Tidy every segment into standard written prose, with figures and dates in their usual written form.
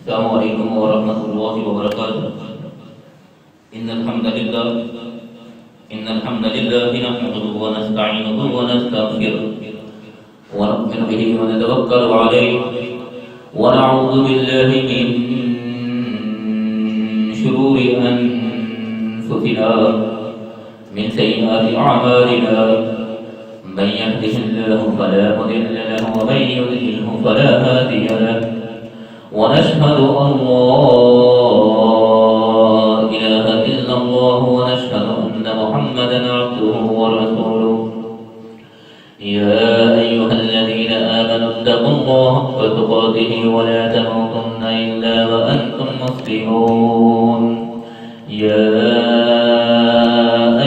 السلام عليكم ورحمة الله وبركاته. إن الحمد لله نحمده ونستعينه ونستغفره ونؤمن به ونتوكل عليه ونعوذ بالله من شرور أنفسنا من سيئات أعمالنا من يهده الله فلا مضل له ومن يضلله فلا هادي له ونشهد أن لا إله إلا الله ونشهد أن محمدا عبده ورسوله. يا أيها الذين آمنوا اتقوا الله حق تقاته ولا تموتن إلا وأنتم مسلمون. يا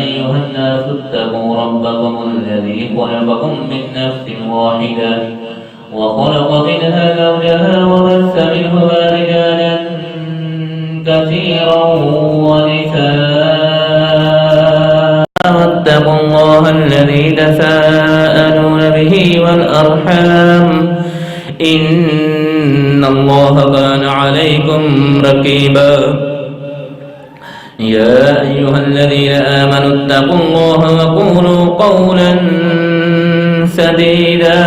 أيها الناس اتقوا ربكم الذي خلقكم من نفس واحدة وخلق منها زوجها وبث منهما رجالا كثيرا ونساء واتقوا الله الذي تساءلون به والأرحام إن الله كان عليكم رقيبا. يا أيها الذين آمنوا اتقوا الله وقولوا قولا سديدا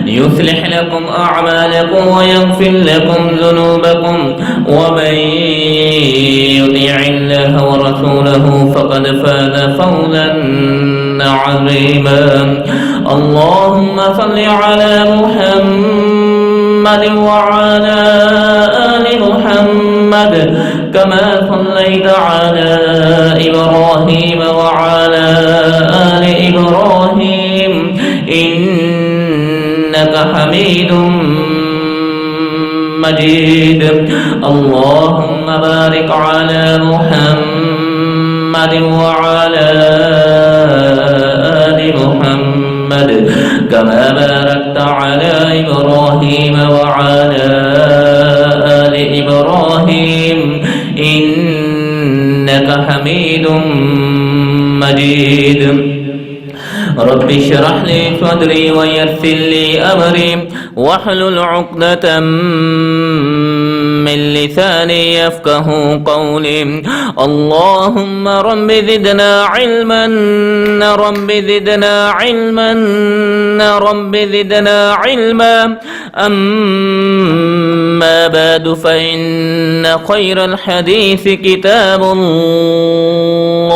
يصلح لكم أعمالكم ويغفر لكم ذنوبكم ومن يطع الله ورسوله فقد فاز فوزا عظيما. اللهم صل على محمد وعلى آل محمد كما صليت على إبراهيم وعلى آل إبراهيم إنك حميد مجيد. اللهم بارك على محمد وعلى آل محمد كما باركت على إبراهيم وعلى آل إبراهيم إنك حميد مجيد. رب اشرح لي صدري ويسر لي أمري واحلل عقدة من لساني يفقه قولي. اللهم رب زدنا علما رب زدنا علما رب زدنا علما. أما بعد فإن خير الحديث كتاب الله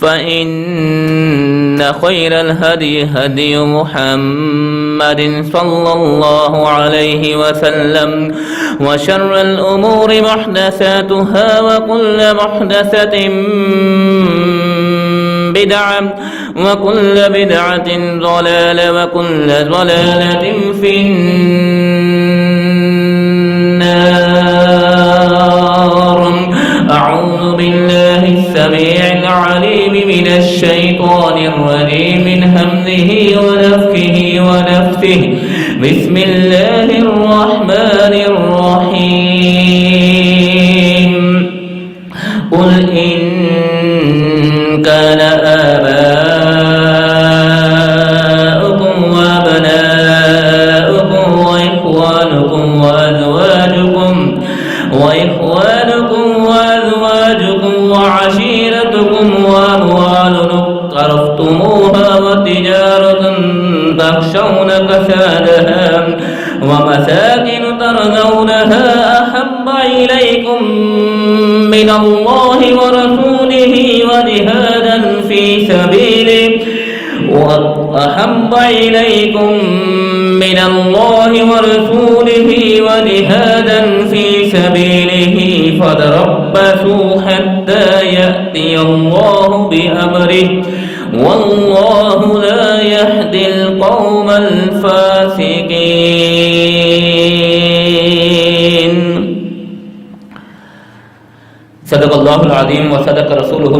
فإن خير الهدي هدي محمد صلى الله عليه وسلم وشر الأمور محدثاتها وكل محدثة بدعة وكل بدعة ضلالة وكل ضلالة في النار. أعوذ بالله السميع العليم من الشيطان الرجيم من همزه ونفخه ونفثه. بسم الله الرحمن الرحيم. قل إن كان آباؤكم وأبناؤكم وإخوانكم وأزواجكم وعشيرتكم وأموال اقترفتموها وتجارة تخشون كسادها ومساكن ترضونها أحب إليكم من الله ورسوله وجهاد في سبيله وأحب إليكم من الله ورسوله وجهادا في سبيله فتربصوا حتى يأتي الله بأمره والله لا يهدي القوم الفاسقين. صدق الله العظيم وصدق رسوله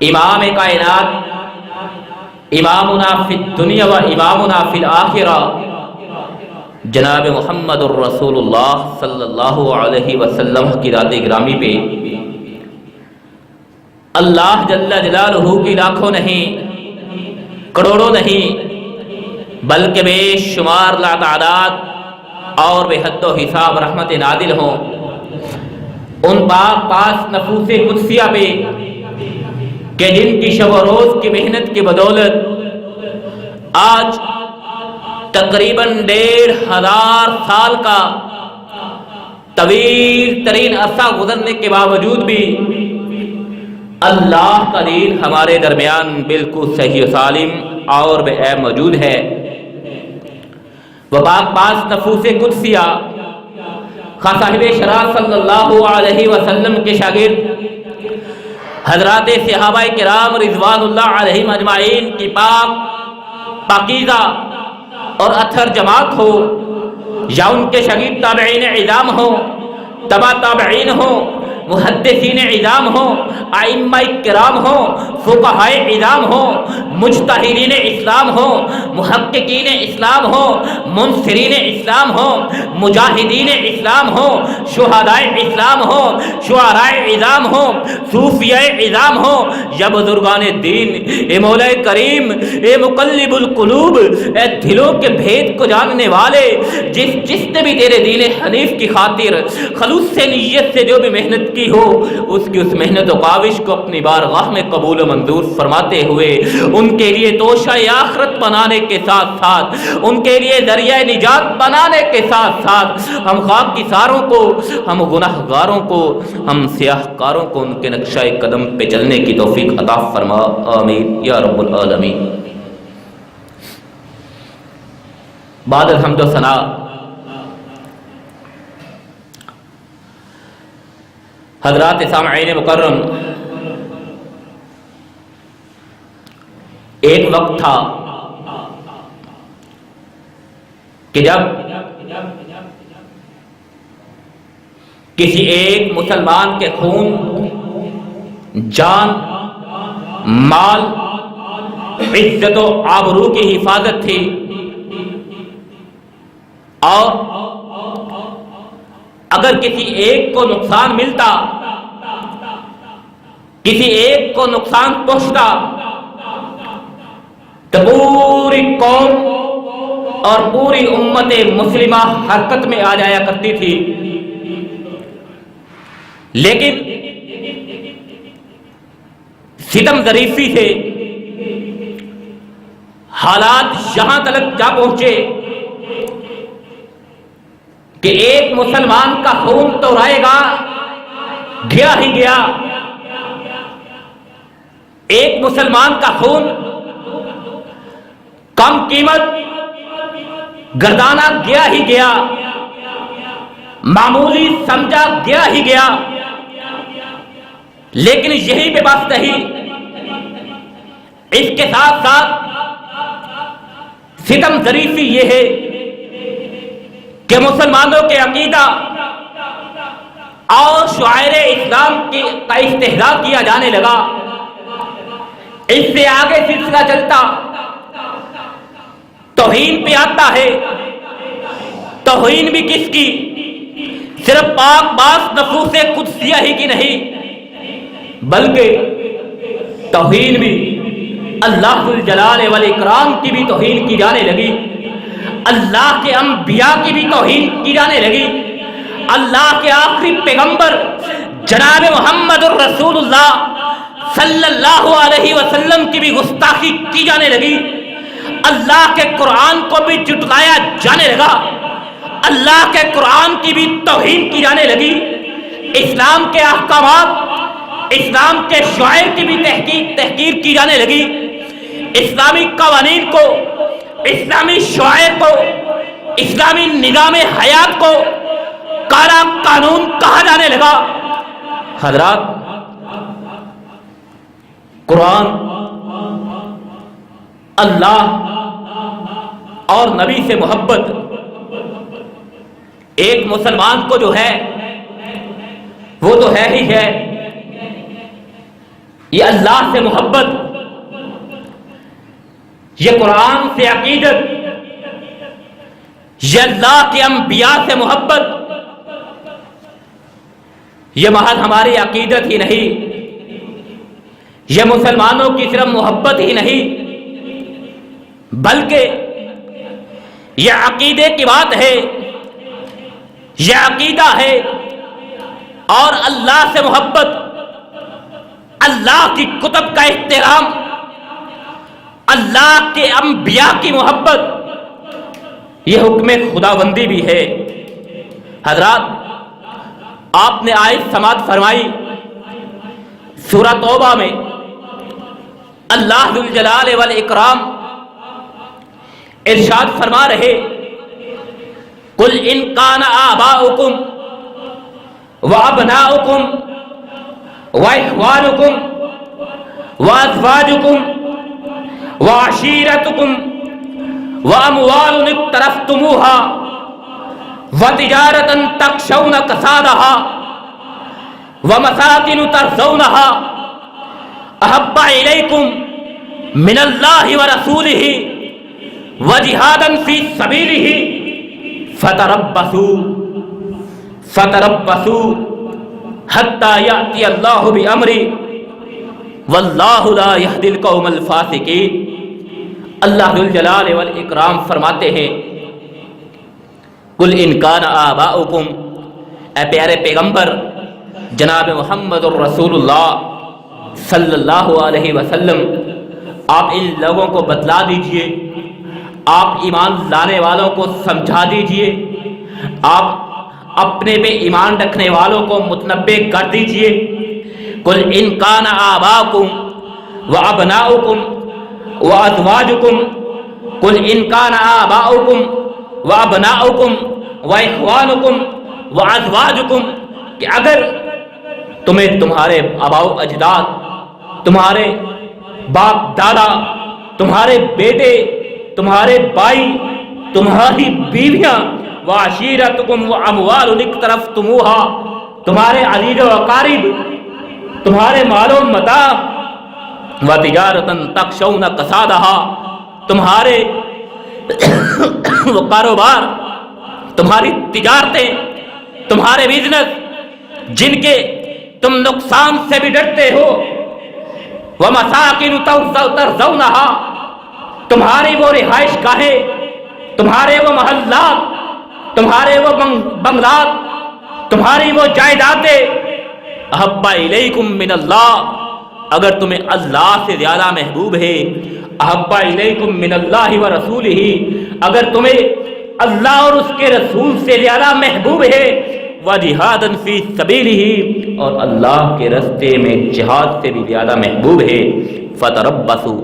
امام کائنات، امامنا فی الدنیا و امامنا فی الآخرہ، جناب محمد الرسول اللہ صلی اللہ علیہ وسلم کی ذات گرامی پہ اللہ جل جلالہ کی لاکھوں نہیں، کروڑوں نہیں، بلکہ بے شمار لاتعداد اور بے حد و حساب رحمت نازل ہوں ان پاس نفوس قدسیہ پہ کہ جن کی شب و روز کی محنت کی بدولت آج تقریباً 1500 سال کا طویل ترین عرصہ گزرنے کے باوجود بھی اللہ کا دین ہمارے درمیان بالکل صحیح و سالم اور بے عیب موجود ہے۔ وہ پاس نفوس قدسیہ صاحب شرع صلی اللہ علیہ وسلم کے شاگرد حضرات صحابہ کرام رضوان اللہ علیہم اجمعین کی پاکیزہ اور اطہر جماعت ہو، یا ان کے شاگرد تابعین اعظام ہو، تبع تابعین ہو، محدثین اعظام ہو، ائمہ کرام ہو، فقہاء اعظام ہو، مجتہدین اسلام ہو، محققین اسلام ہو، منصرین اسلام ہو، مجاہدین اسلام ہو، شہداء اسلام ہو، شعراء اعظام ہو، صوفیاء اعظام ہو، یا بزرگان دین، اے مولا کریم، اے مقلب القلوب، اے دلوں کے بھید کو جاننے والے، جس نے بھی تیرے دین حنیف کی خاطر خلوص سے نیت سے جو بھی محنت کی ہو، اس کی اس محنت و کاوش کو اپنی بارگاہ میں قبول و منظور فرماتے ہوئے ان کے لیے توشہ آخرت بنانے کے ساتھ ساتھ، ان کے لیے ذریعہ نجات بنانے کے ساتھ ساتھ، ہم خاک کی ساروں کو، ہم گناہ گاروں کو، ہم سیاہ کاروں کو ان کے نقشہ قدم پہ چلنے کی توفیق عطا فرما، آمین یا رب العالمین۔ بعد الحمد و ثنا، حضرات سامعین مکرم، ایک وقت تھا کہ جب کسی ایک مسلمان کے خون، جان، مال، عزت و آبرو کی حفاظت تھی، اور اگر کسی ایک کو نقصان ملتا، کسی ایک کو نقصان پہنچتا، تو پوری قوم اور پوری امت مسلمہ حرکت میں آ جایا کرتی تھی۔ لیکن ستم ظریفی سے حالات یہاں تک جا پہنچے کہ ایک مسلمان کا خون تو رائے گا، گیا ہی گیا، ایک مسلمان کا خون کم قیمت گردانہ گیا ہی گیا، معمولی سمجھا گیا ہی گیا۔ لیکن یہی پہ بات نہیں، اس کے ساتھ ساتھ ستم ظریفی یہ ہے کہ مسلمانوں کے عقیدہ اور شعائر اسلام کا استہزاء کیا جانے لگا۔ اس سے آگے سلسلہ چلتا توہین پہ آتا ہے۔ توہین بھی کس کی؟ صرف پاک باز نفوس قدسیہ ہی کی نہیں، بلکہ توہین بھی اللہ ذوالجلال والاکرام کی بھی توہین کی جانے لگی، اللہ کے انبیاء کی بھی توہین کی جانے لگی، اللہ کے آخری پیغمبر جناب محمد الرسول اللہ صلی اللہ علیہ وسلم کی بھی گستاخی کی جانے لگی، اللہ کے قرآن کو بھی جھٹلایا جانے لگا، اللہ کے قرآن کی بھی توہین کی جانے لگی، اسلام کے احکامات، اسلام کے شعائر کی بھی تحقیر کی جانے لگی، اسلامی قوانین کو، اسلامی شعائر کو، اسلامی نظام حیات کو کالا قانون کہا جانے لگا۔ حضرات، قرآن، اللہ اور نبی سے محبت ایک مسلمان کو جو ہے وہ تو ہے ہی ہے، یہ اللہ سے محبت، یہ قرآن سے عقیدت، یہ اللہ کے انبیاء سے محبت، یہ محض ہماری عقیدت ہی نہیں، یہ مسلمانوں کی صرف محبت ہی نہیں، بلکہ یہ عقیدے کی بات ہے، یہ عقیدہ ہے، اور اللہ سے محبت، اللہ کی کتب کا احترام، اللہ کے انبیاء کی محبت، یہ حکم خداوندی بھی ہے۔ حضرات، آپ نے آیت سماعت فرمائی سورہ توبہ میں اللہ ذو الجلال والاکرام ارشاد فرما رہے، قل ان کان آباؤکم وابناؤکم واخوانکم وازواجکم وعشیرتکم واموال اقترفتموها وتجارة تخشون کسادها ومساکن ترضونها احب الیکم من اللہ ورسولہ وجہادا فی سبیلہ فتربصوا حتی یأتی اللہ بامرہ واللہ لا یہدی القوم الفاسقین۔ اللہ ذو الجلال والاکرام فرماتے ہیں، قل ان کان آباؤکم، اے پیارے پیغمبر جناب محمد الرسول اللہ صلی اللہ علیہ وسلم، آپ ان لوگوں کو بتلا دیجئے، آپ ایمان لانے والوں کو سمجھا دیجئے، آپ اپنے پہ ایمان رکھنے والوں کو متنبہ کر دیجئے۔ قل ان کان آباؤکم وابناؤکم وازواجکم، قل ان کان آباؤکم وابناؤکم واخوانکم وازواجکم، کہ اگر تمہیں تمہارے آباء و اجداد، تمہارے باپ دادا، تمہارے بیٹے، تمہارے بھائی، تمہاری بیویاں، وعشیرتکم واموال اقترفتموها، تمہارے عزیز و اقارب، تمہارے مال و متاع، وتجارۃ تخشون کسادها، تمہارے وہ کاروبار، تمہاری تجارتیں، تمہارے بزنس جن کے تم نقصان سے بھی ڈرتے ہو، ومساکن ترضونها، تمہاری وہ رہائش گاہیں، تمہارے وہ محلات، تمہارے وہ بنگلات، تمہاری وہ جائیدادیں، احب الیکم من اللہ، اگر تمہیں اللہ سے زیادہ محبوب ہے، احب الیکم من اللہ ورسولہ، اگر تمہیں اللہ اور اس کے رسول سے زیادہ محبوب ہے، وجہادا فی سبیلہ، اور اللہ کے راستے میں جہاد سے بھی زیادہ محبوب ہے، فتربصوا،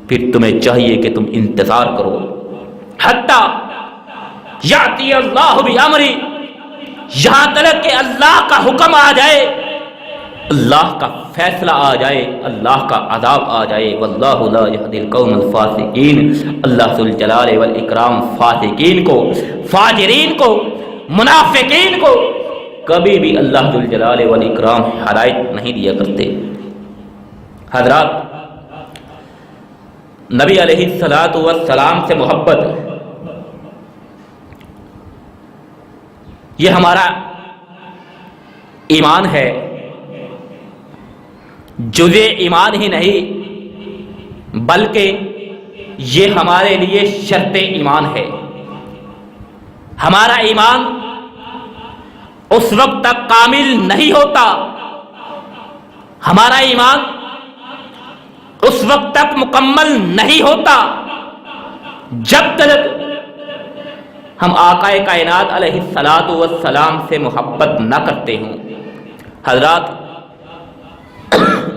پھر تمہیں چاہیے کہ تم انتظار کرو، حتی یاتی اللہ بامرہ، یہاں تک کہ اللہ کا حکم آ جائے، اللہ کا فیصلہ آ جائے، اللہ کا عذاب آ جائے، واللہ لا یہدی القوم الفاسقین، اللہ ذو الجلال والاکرام فاسقین کو، فاجرین کو، منافقین کو کبھی بھی اللہ ذو الجلال والاکرام ہدایت نہیں دیا کرتے۔ حضرات، نبی علیہ الصلوۃ والسلام سے محبت یہ ہمارا ایمان ہے، جزء ایمان ہی نہیں بلکہ یہ ہمارے لیے شرط ایمان ہے۔ ہمارا ایمان اس وقت تک کامل نہیں ہوتا، ہمارا ایمان اس وقت تک مکمل نہیں ہوتا جب تک ہم آقا کائنات علیہ الصلوۃ والسلام سے محبت نہ کرتے ہوں۔ حضرات،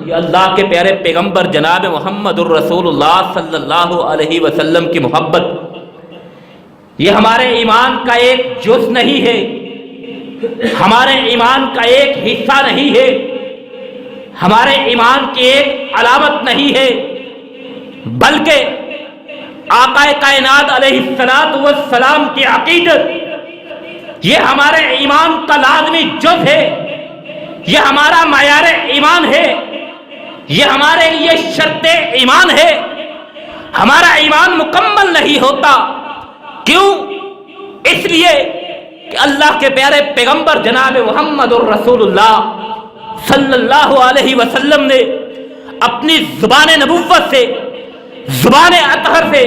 یہ اللہ کے پیارے پیغمبر جناب محمد الرسول اللہ صلی اللہ علیہ وسلم کی محبت یہ ہمارے ایمان کا ایک جز نہیں ہے، ہمارے ایمان کا ایک حصہ نہیں ہے، ہمارے ایمان کی ایک علامت نہیں ہے، بلکہ آقا کائنات علیہ الصلوۃ والسلام کی عقیدت یہ ہمارے ایمان کا لازمی جز ہے، یہ ہمارا معیار ایمان ہے، یہ ہمارے لیے شرط ایمان ہے. ہمارا ایمان مکمل نہیں ہوتا. کیوں؟ اس لیے کہ اللہ کے پیارے پیغمبر جناب محمد الرسول اللہ صلی اللہ علیہ وسلم نے اپنی زبان نبوت سے، زبان اطہر سے،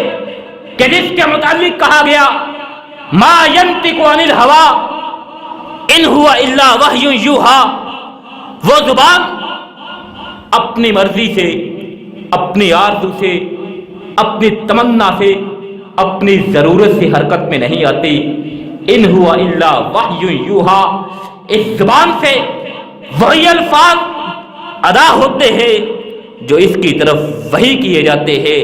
کہ جس کے متعلق کہا گیا ما ینطق عن الہوی ان ہوا الا وحی یوحی، وہ زبان اپنی مرضی سے، اپنی آرزو سے، اپنی تمنا سے، اپنی ضرورت سے حرکت میں نہیں آتی. ان ہوا الا وحی یوحی، اس زبان سے وہی الفاظ ادا ہوتے ہیں جو اس کی طرف وحی کیے جاتے ہیں.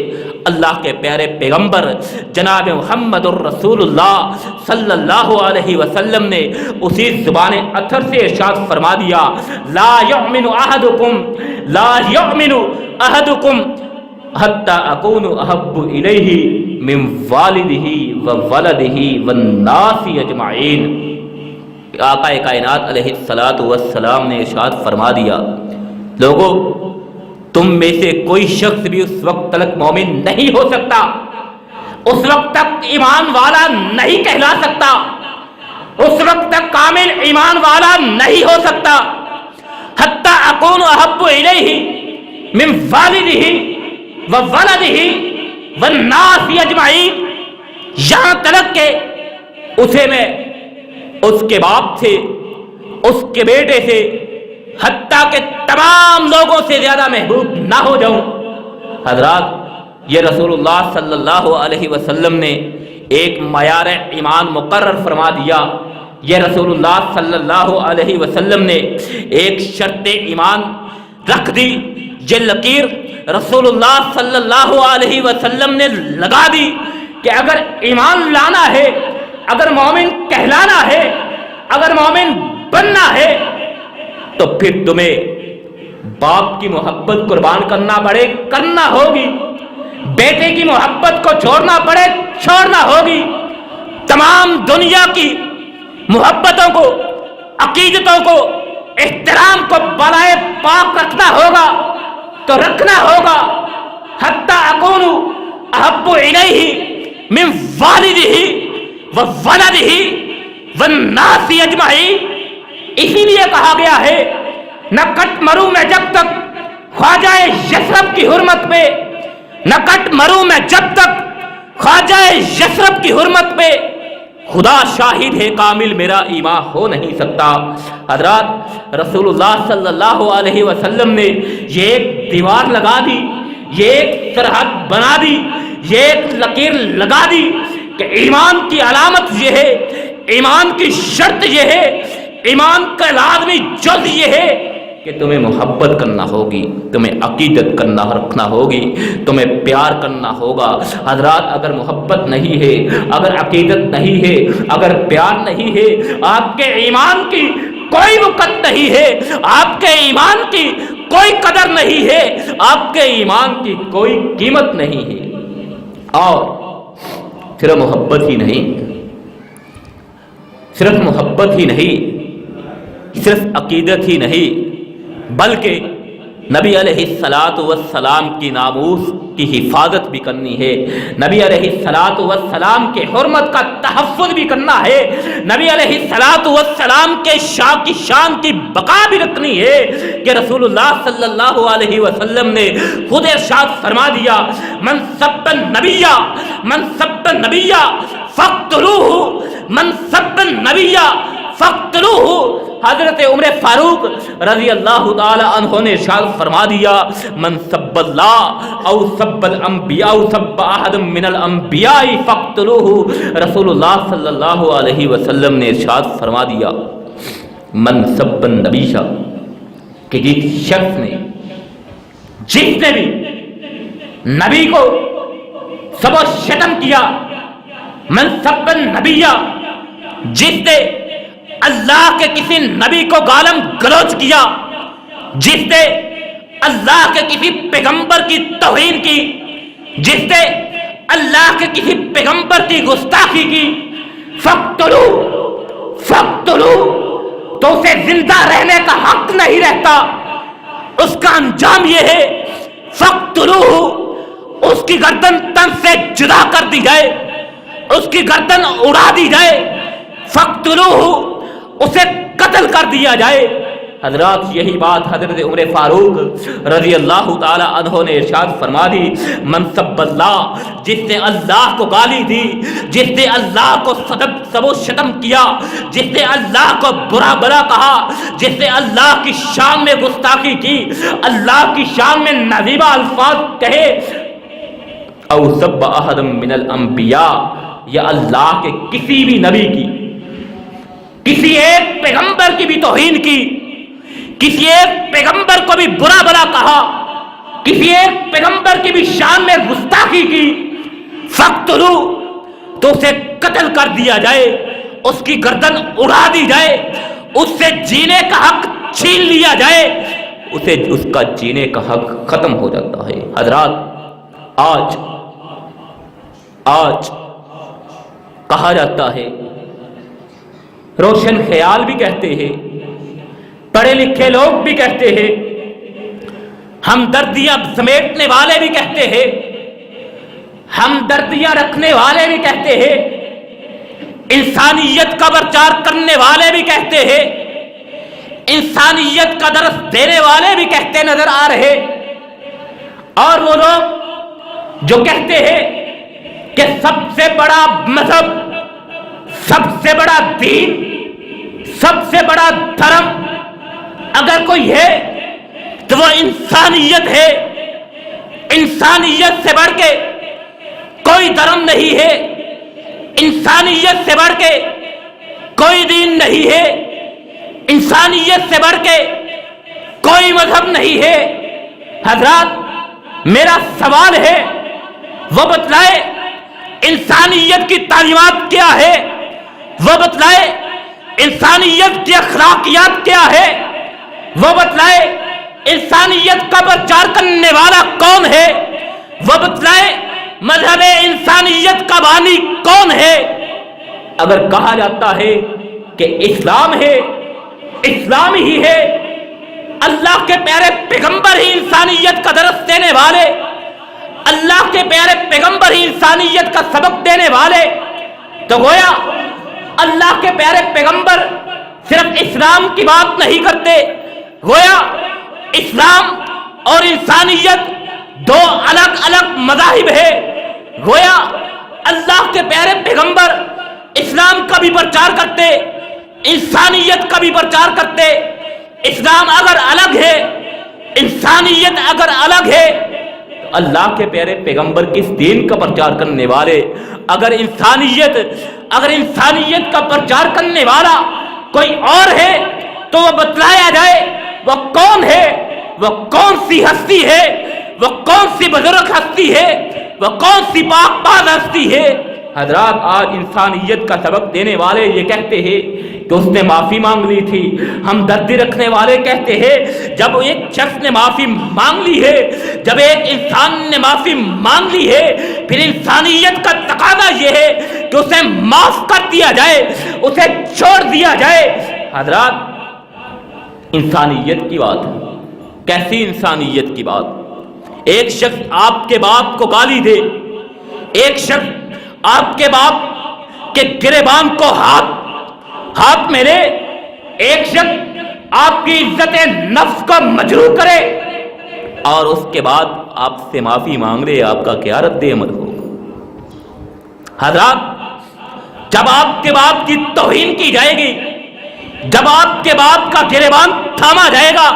اللہ کے پیارے پیغمبر جناب محمد الرسول اللہ صلی اللہ علیہ وسلم نے اسی زبان اطہر سے ارشاد فرما دیا لا یؤمن احدکم حتی اکون احب الیہ من والدہ وولدہ والناس اجمعین. آقا کائنات علیہ السلام نے ارشاد فرما دیا لوگوں، تم میں سے کوئی شخص بھی اس وقت تک مومن نہیں ہو سکتا، اس وقت تک ایمان والا نہیں کہلا سکتا، اس وقت تک کامل ایمان والا نہیں ہو سکتا حتی اکون احب الیہ من والدہ وولدہ والناس اجمعین، یہاں تلک کہ اسے میں اس کے باپ سے، اس کے بیٹے سے، حتیٰ کہ تمام لوگوں سے زیادہ محبوب نہ ہو جاؤں. حضرات، یہ رسول اللہ صلی اللہ علیہ وسلم نے ایک معیار ایمان مقرر فرما دیا. یہ رسول اللہ صلی اللہ علیہ وسلم نے ایک شرط ایمان رکھ دی. یہ لکیر رسول اللہ صلی اللہ علیہ وسلم نے لگا دی کہ اگر ایمان لانا ہے، اگر مومن کہلانا ہے، اگر مومن بننا ہے تو پھر تمہیں باپ کی محبت قربان کرنا ہوگی، بیٹے کی محبت کو چھوڑنا ہوگی، تمام دنیا کی محبتوں کو، عقیدتوں کو، احترام کو بالائے پاک رکھنا ہوگا تو رکھنا ہوگا. حتی اکون احب الیہ من والدہ وولدہ والناس اجمعین. اسی لیے کہا گیا ہے نہ کٹ مروں میں جب تک خواجہ یثرب کی حرمت پہ، نہ کٹ مروں میں جب تک خواجہ یثرب کی حرمت پہ، خدا شاہد ہے کامل میرا ایمان ہو نہیں سکتا. حضرات، رسول اللہ صلی اللہ علیہ وسلم نے یہ ایک دیوار لگا دی، یہ ایک سرحد بنا دی، یہ ایک لکیر لگا دی کہ ایمان کی علامت یہ ہے، ایمان کی شرط یہ ہے، ایمان کا لازمی جز یہ ہے کہ تمہیں محبت کرنا ہوگی، تمہیں عقیدت کرنا رکھنا ہوگی، تمہیں پیار کرنا ہوگا. حضرات، اگر محبت نہیں ہے، اگر عقیدت نہیں ہے، اگر پیار نہیں ہے، آپ کے ایمان کی کوئی وقت نہیں ہے، آپ کے ایمان کی کوئی قدر نہیں ہے، آپ کے ایمان کی کوئی قیمت نہیں ہے. اور صرف محبت ہی نہیں، صرف محبت ہی نہیں، صرف عقیدت ہی نہیں، بلکہ نبی علیہ السلام کی ناموس کی حفاظت بھی کرنی ہے، نبی علیہ السلام کے حرمت کا تحفظ بھی کرنا ہے، نبی علیہ السلام کے شان کی بقا بھی رکھنی ہے کہ رسول اللہ صلی اللہ علیہ وسلم نے خود ارشاد فرما دیا من سب النبی فاقتلوہ، من سب النبی فاقتلوہ. حضرت عمر فاروق رضی اللہ تعالی عنہ نے ارشاد فرما دیا من سب اللہ او سب الانبیاء او سب احد من الانبیاء فاقتلوہ. رسول اللہ صلی اللہ علیہ وسلم نے ارشاد فرما دیا من سب النبی، کہ جس شخص نے، جس نے بھی نبی کو سب و شتم کیا، من سب النبی، جس نے اللہ کے کسی نبی کو گالم گلوچ کیا، جس نے اللہ کے کسی پیغمبر کی توہین کی، جس نے اللہ کے کسی پیغمبر کی گستاخی کی، فقتلو، تو اسے زندہ رہنے کا حق نہیں رہتا. اس کا انجام یہ ہے فقتلوہ، اس کی گردن تن سے جدا کر دی جائے، اس کی گردن اڑا دی جائے، فقتلوہ، اسے قتل کر دیا جائے۔ حضرات یہی بات حضرت عمر فاروق رضی اللہ تعالی عنہ نے ارشاد فرما دی، من سب اللہ، جس نے اللہ کو گالی دی، جس نے اللہ کو سب و شتم کیا، جس نے اللہ کو برا بلا کہا، جس نے اللہ کی شان میں گستاخی کی، اللہ کی شان میں نازیبہ الفاظ کہے، او سب احد من الانبیاء، یا اللہ کے کسی بھی نبی کی، کسی ایک پیغمبر کی بھی توہین کی، کسی ایک پیغمبر کو بھی برا بلا کہا، کسی ایک پیغمبر کی بھی شان میں گستاخی کی، فقتلو، تو اسے قتل کر دیا جائے، اس کی گردن اڑا دی جائے، اس سے جینے کا حق چھین لیا جائے، اسے اس کا جینے کا حق ختم ہو جاتا ہے۔ حضرات آج کہا جاتا ہے، روشن خیال بھی کہتے ہیں، پڑھے لکھے لوگ بھی کہتے ہیں، ہمدردیاں سمیٹنے والے بھی کہتے ہیں، ہمدردیاں رکھنے والے بھی کہتے ہیں، انسانیت کا پرچار کرنے والے بھی کہتے ہیں، انسانیت کا درس دینے والے بھی کہتے نظر آ رہے، اور وہ لوگ جو کہتے ہیں کہ سب سے بڑا مذہب، سب سے بڑا دین، سب سے بڑا دھرم اگر کوئی ہے تو وہ انسانیت ہے، انسانیت سے بڑھ کے کوئی دھرم نہیں ہے، انسانیت سے بڑھ کے کوئی دین نہیں ہے، انسانیت سے بڑھ کے کوئی مذہب نہیں ہے۔ حضرات میرا سوال ہے، وہ بتلائے انسانیت کی تعلیمات کیا ہے، وہ بتلائے انسانیت کی اخلاقیات کیا ہے، وہ بتلائے انسانیت کا پرچار کرنے والا کون ہے، وہ بتلائے مذہب انسانیت کا بانی کون ہے۔ اگر کہا جاتا ہے کہ اسلام ہے، اسلام ہی ہے، اللہ کے پیارے پیغمبر ہی انسانیت کا درس دینے والے، اللہ کے پیارے پیغمبر ہی انسانیت کا سبق دینے والے، تو گویا اللہ کے پیارے پیغمبر صرف اسلام کی بات نہیں کرتے، گویا اسلام اور انسانیت دو الگ الگ مذاہب ہے، گویا اللہ کے پیارے پیغمبر اسلام کا بھی پرچار کرتے، انسانیت کا بھی پرچار کرتے۔ اسلام اگر الگ ہے، انسانیت اگر الگ ہے، اللہ کے پیارے پیغمبر کس دین کا پرچار کرنے والے؟ اگر انسانیت کا پرچار کرنے والا کوئی اور ہے تو وہ بتلایا جائے وہ کون ہے، وہ کون سی ہستی ہے، وہ کون سی بزرگ ہستی ہے، وہ کون سی پاک باز ہستی ہے۔ حضرات آج انسانیت کا سبق دینے والے یہ کہتے ہیں کہ اس نے معافی مانگ لی تھی، ہمدردی رکھنے والے کہتے ہیں جب ایک شخص نے معافی مانگ لی ہے، جب ایک انسان نے معافی مانگ لی ہے، پھر انسانیت کا تقاضا یہ ہے کہ اسے معاف کر دیا جائے، اسے چھوڑ دیا جائے۔ حضرات انسانیت کی بات ہے، کیسی انسانیت کی بات؟ ایک شخص آپ کے باپ کو گالی دے، ایک شخص آپ کے باپ کے گریبان کو ہاتھ میں لے، ایک شخص آپ کی عزت نفس کو مجروح کرے اور اس کے بعد آپ سے معافی مانگ لے، آپ کا کیا رد عمل ہوگا؟ حضرات جب آپ کے باپ کی توہین کی جائے گی، جب آپ کے باپ کا گریبان تھاما جائے گا،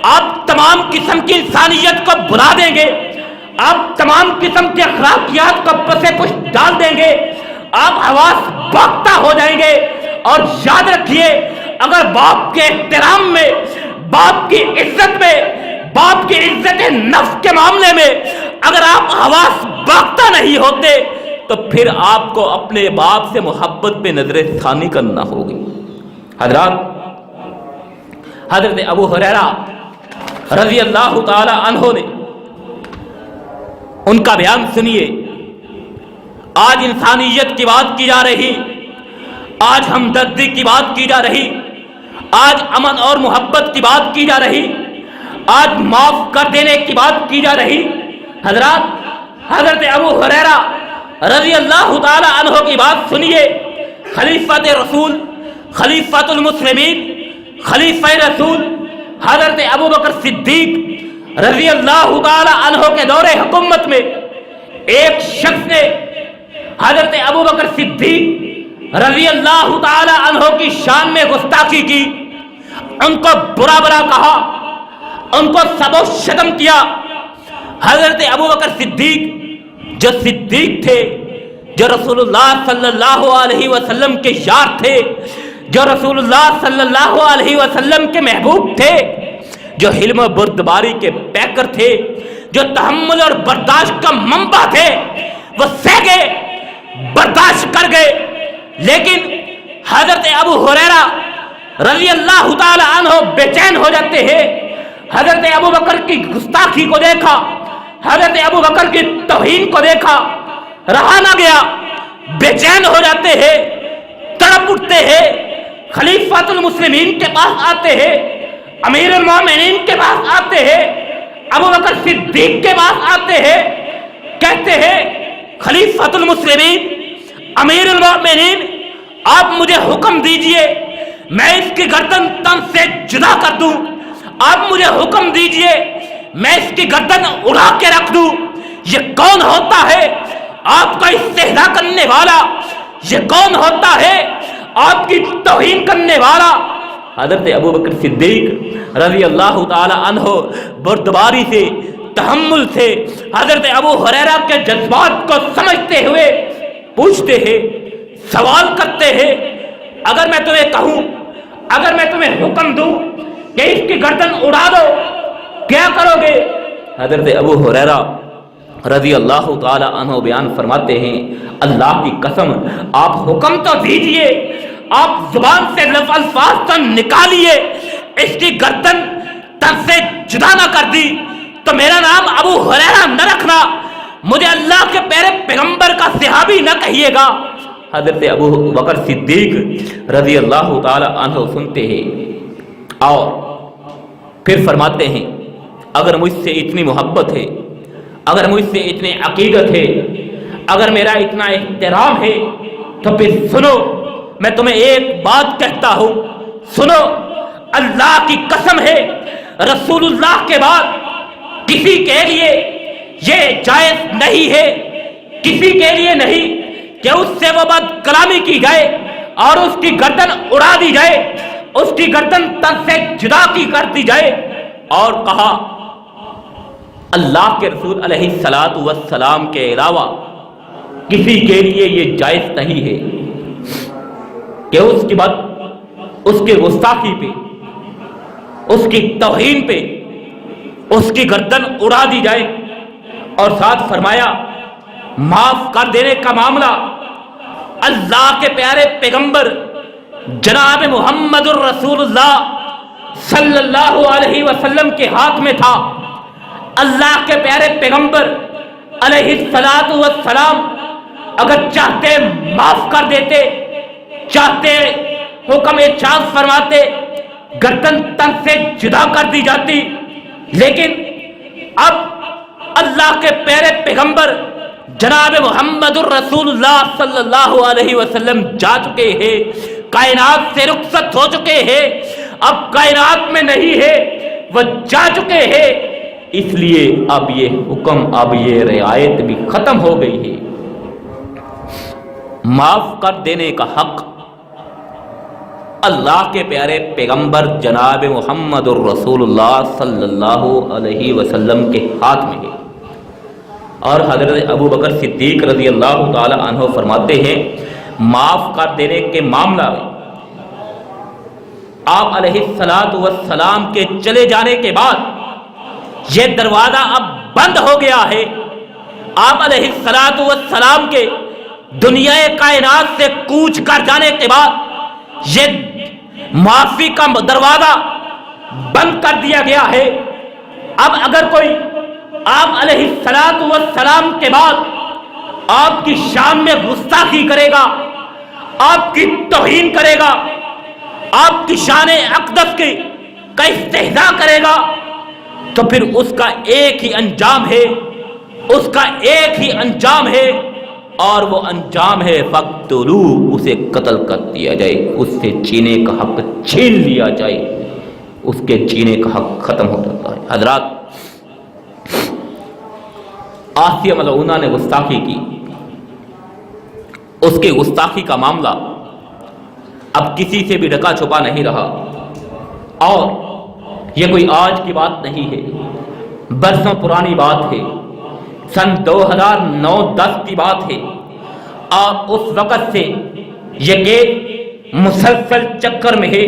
آپ تمام قسم کی انسانیت کو بھلا دیں گے، آپ تمام قسم کے اخلاقیات کو پسے پش ڈال دیں گے، آپ حواس باختہ ہو جائیں گے۔ اور یاد رکھیے اگر باپ کے احترام میں، باپ کی عزت میں، باپ کی عزت نفس کے معاملے میں اگر آپ حواس باختہ نہیں ہوتے تو پھر آپ کو اپنے باپ سے محبت پہ نظر ثانی کرنا ہوگی۔ حضرات حضرت ابو ہریرہ رضی اللہ تعالی عنہ نے ان کا بیان سنیے۔ آج انسانیت کی بات کی جا رہی، آج ہمدردی کی بات کی جا رہی، آج امن اور محبت کی بات کی جا رہی، آج معاف کر دینے کی بات کی جا رہی۔ حضرات، حضرت ابو ہریرہ رضی اللہ تعالی عنہ کی بات سنیے۔ خلیفۃ رسول، خلیفۃ المسلمین، خلیفہ رسول حضرت ابو بکر صدیق رضی اللہ تعالی عنہ کے دور حکومت میں ایک شخص نے حضرت ابو بکر صدیق رضی اللہ تعالی عنہ کی شان میں گستاخی کی، ان کو برا برا کہا، ان کو سب و شتم کیا۔ حضرت ابو بکر صدیق جو صدیق تھے، جو رسول اللہ صلی اللہ علیہ وسلم کے یار تھے، جو رسول اللہ صلی اللہ علیہ وسلم کے محبوب تھے، جو حلم و بردباری کے پیکر تھے، جو تحمل اور برداشت کا منبع تھے، وہ سہ گئے، برداشت کر گئے۔ لیکن حضرت ابو ہریرہ رضی اللہ تعالی عنہ بے چین ہو جاتے ہیں۔ حضرت ابو بکر کی گستاخی کو دیکھا، حضرت ابو بکر کی توہین کو دیکھا، رہا نہ گیا، بے چین ہو جاتے ہیں، تڑپ اٹھتے ہیں، خلیفۃ المسلمین کے پاس آتے ہیں، امیر المومنین کے پاس آتے ہیں، ابو بکر صدیق کے پاس آتے ہیں، کہتے ہیں خلیفۃ المسلمین، امیر المومنین، آپ مجھے حکم دیجئے میں اس کی گردن تن سے جدا کر دوں، آپ مجھے حکم دیجئے میں اس کی گردن اڑا کے رکھ دوں۔ یہ کون ہوتا ہے آپ کا استہزاء کرنے والا؟ یہ کون ہوتا ہے آپ کی توہین کرنے والا؟ حضرت ابو بکر صدیق رضی اللہ تعالی عنہ بردباری سے، تحمل سے حضرت ابو ہریرہ کے جذبات کو سمجھتے ہوئے پوچھتے ہیں، سوال کرتے ہیں، اگر میں تمہیں کہوں، اگر میں تمہیں حکم دوں کہ اس کی گردن اڑا دو، کیا کرو گے؟ حضرت ابو ہریرہ رضی اللہ تعالی عنہ بیان فرماتے ہیں، اللہ کی قسم آپ حکم تو دیجئے، آپ زبان سے الفاظ تو نکالیے، اس کی گردن تن سے جدا نہ کر دی تو میرا نام ابو ہریرہ نہ رکھنا، مجھے اللہ کے پیارے پیغمبر کا صحابی نہ کہیے گا۔ حضرت ابو بکر صدیق رضی اللہ تعالی عنہ سنتے ہیں اور پھر فرماتے ہیں، اگر مجھ سے اتنی محبت ہے، اگر مجھ سے اتنی عقیدت ہے، اگر میرا اتنا احترام ہے تو پھر سنو، میں تمہیں ایک بات کہتا ہوں، سنو، اللہ کی قسم ہے رسول اللہ کے بعد کسی کے لیے یہ جائز نہیں ہے، کسی کے لیے نہیں کہ اس سے وہ بد کلامی کی جائے اور اس کی گردن اڑا دی جائے، اس کی گردن تن سے جدا کی کر دی جائے۔ اور کہا اللہ کے رسول علیہ الصلاۃ والسلام کے علاوہ کسی کے لیے یہ جائز نہیں ہے کہ اس کی بات، اس کی گستاخی پہ، اس کی توہین پہ اس کی گردن اڑا دی جائے۔ اور ساتھ فرمایا معاف کر دینے کا معاملہ اللہ کے پیارے پیغمبر جناب محمد الرسول اللہ صلی اللہ علیہ وسلم کے ہاتھ میں تھا۔ اللہ کے پیارے پیغمبر علیہ الصلاۃ والسلام اگر چاہتے معاف کر دیتے، چاہتے حکم اعجاز فرماتے، گردن تن سے جدا کر دی جاتی، لیکن اب اللہ کے پیارے پیغمبر جناب محمد الرسول اللہ صلی اللہ علیہ وسلم جا چکے ہیں، کائنات سے رخصت ہو چکے ہیں، اب کائنات میں نہیں ہے، وہ جا چکے ہیں، اس لیے اب یہ حکم، اب یہ رعایت بھی ختم ہو گئی ہے۔ معاف کر دینے کا حق اللہ کے پیارے پیغمبر جناب محمد الرسول اللہ صلی اللہ علیہ وسلم کے ہاتھ میں ہے۔ اور حضرت ابو بکر صدیق رضی اللہ تعالی عنہ فرماتے ہیں، معاف کر دینے کے معاملہ میں آپ علیہ الصلاۃ والسلام کے چلے جانے کے بعد یہ دروازہ اب بند ہو گیا ہے۔ آپ علیہ الصلاۃ والسلام کے دنیا کائنات سے کوچ کر جانے کے بعد یہ معافی کا دروازہ بند کر دیا گیا ہے۔ اب اگر کوئی آپ علیہ الصلاۃ والسلام کے بعد آپ کی شان میں گستاخی کرے گا، آپ کی توہین کرے گا، آپ کی شان اقدس کی کا استہزاء کرے گا، تو پھر اس کا ایک ہی انجام ہے، اس کا ایک ہی انجام ہے، اور وہ انجام ہے فَاقْتُلُوهُ، اسے قتل کر دیا جائے، اس سے جینے کا حق چھین لیا جائے، اس کے جینے کا حق ختم ہو جاتا ہے۔ حضرات، آسیہ ملعونہ نے گستاخی کی، اس کے گستاخی کا معاملہ اب کسی سے بھی ڈھکا چھپا نہیں رہا، اور یہ کوئی آج کی بات نہیں ہے، برسوں پرانی بات ہے، سن 2009-10 کی بات ہے، اور اس وقت سے یہ کیس مسلسل چکر میں ہے،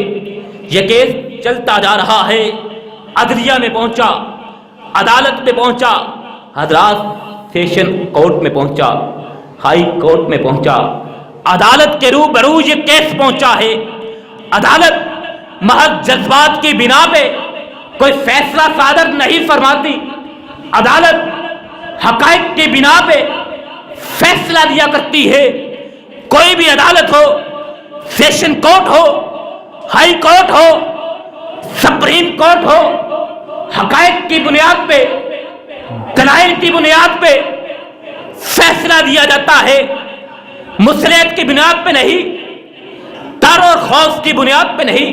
یہ کیس چلتا جا رہا ہے، عدلیہ میں پہنچا، عدالت میں پہنچا، حضرات سیشن کورٹ میں پہنچا، ہائی کورٹ میں پہنچا، عدالت کے روبرو یہ کیس پہنچا ہے۔ عدالت محض جذبات کی بنا پہ کوئی فیصلہ صادر نہیں فرماتی، عدالت حقائق کی بنا پہ فیصلہ دیا کرتی ہے۔ کوئی بھی عدالت ہو، سیشن کورٹ ہو، ہائی کورٹ ہو، سپریم کورٹ ہو، حقائق کی بنیاد پہ، دلائل کی بنیاد پہ فیصلہ دیا جاتا ہے، مصلحت کی بنیاد پہ نہیں، ڈر اور خوف کی بنیاد پہ نہیں۔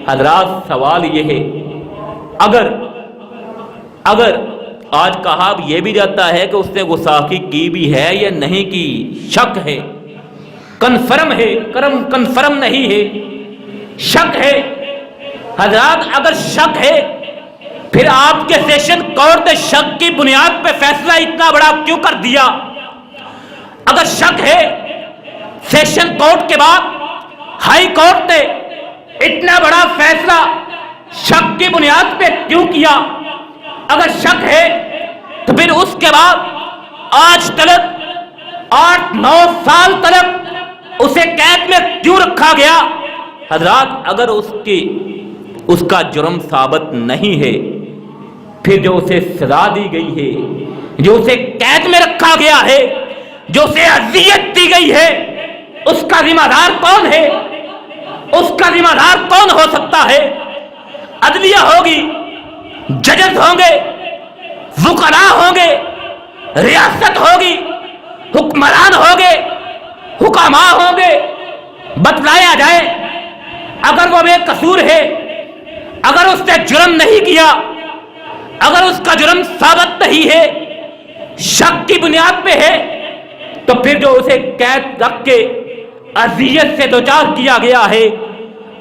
حضرات، سوال یہ ہے، اگر آج کہا یہ بھی جاتا ہے کہ اس نے گستاخی کی بھی ہے یا نہیں کی، شک ہے، کنفرم ہے، کنفرم نہیں ہے، شک ہے۔ حضرات، اگر شک ہے پھر آپ کے سیشن کورٹ نے شک کی بنیاد پہ فیصلہ اتنا بڑا کیوں کر دیا؟ اگر شک ہے سیشن کورٹ کے بعد ہائی کورٹ نے اتنا بڑا فیصلہ شک کی بنیاد پہ کیوں کیا؟ اگر شک ہے تو پھر اس کے بعد آج تلک 8-9 سال تلک اسے قید میں کیوں رکھا گیا؟ حضرات، اگر اس کا جرم ثابت نہیں ہے، پھر جو اسے سزا دی گئی ہے، جو اسے قید میں رکھا گیا ہے، جو اسے اذیت دی گئی ہے، اس کا ذمہ دار کون ہے؟ اس کا ذمہ دار کون ہو سکتا ہے؟ عدلیہ ہوگی، ججز ہوں گے، وکلاء ہوں گے، ریاست ہوگی، حکمران ہوں گے، حکماء ہوں گے، بتلایا جائے اگر وہ بے قصور ہے، اگر اس نے جرم نہیں کیا، اگر اس کا جرم ثابت نہیں ہے، شک کی بنیاد پہ ہے، تو پھر جو اسے قید رکھ کے اذیت سے دوچار کیا گیا ہے،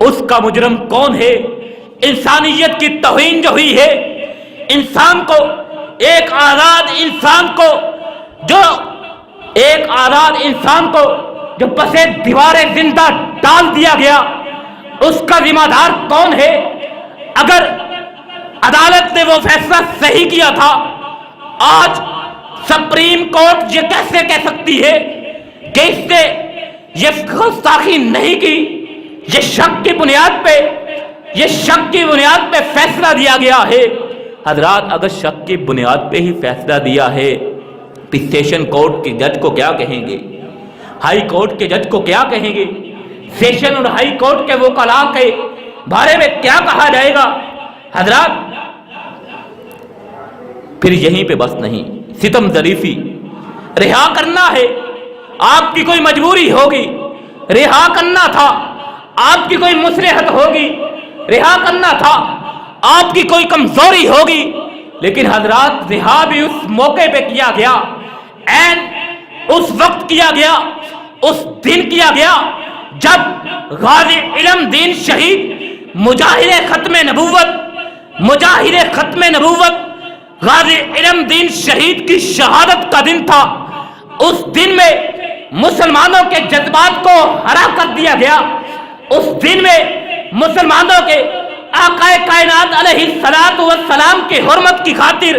اس کا مجرم کون ہے؟ انسانیت کی توہین جو ہوئی ہے، انسان کو، ایک آزاد انسان کو جو پسے دیوار زندہ ڈال دیا گیا، اس کا ذمہ دار کون ہے؟ اگر عدالت نے وہ فیصلہ صحیح کیا تھا، آج سپریم کورٹ یہ کیسے کہہ سکتی ہے کہ اس نے یہ گستاخی نہیں کی؟ یہ شک کی بنیاد پہ فیصلہ دیا گیا ہے۔ حضرات، اگر شک کی بنیاد پہ ہی فیصلہ دیا ہے، پھر سیشن کورٹ کے جج کو کیا کہیں گے؟ ہائی کورٹ کے جج کو کیا کہیں گے؟ سیشن اور ہائی کورٹ کے وکلاء کے بارے میں کیا کہا جائے گا؟ حضرات، پھر یہیں پہ بس نہیں، ستم ظریفی رہا کرنا ہے، آپ کی کوئی مجبوری ہوگی، رہا کرنا تھا، آپ کی کوئی مصلحت ہوگی، رہا کرنا تھا، آپ کی کوئی کمزوری ہوگی، لیکن حضرات رہا بھی اس موقع پہ کیا گیا، این اس وقت کیا گیا، اس دن کیا گیا جب غازی علم دین شہید مجاہد ختم نبوت غازی علم دین شہید کی شہادت کا دن تھا۔ اس دن میں مسلمانوں کے جذبات کو ہرا کر دیا گیا، اس دن میں مسلمانوں کے آقا کائنات علیہ الصلوۃ والسلام کی حرمت کی خاطر،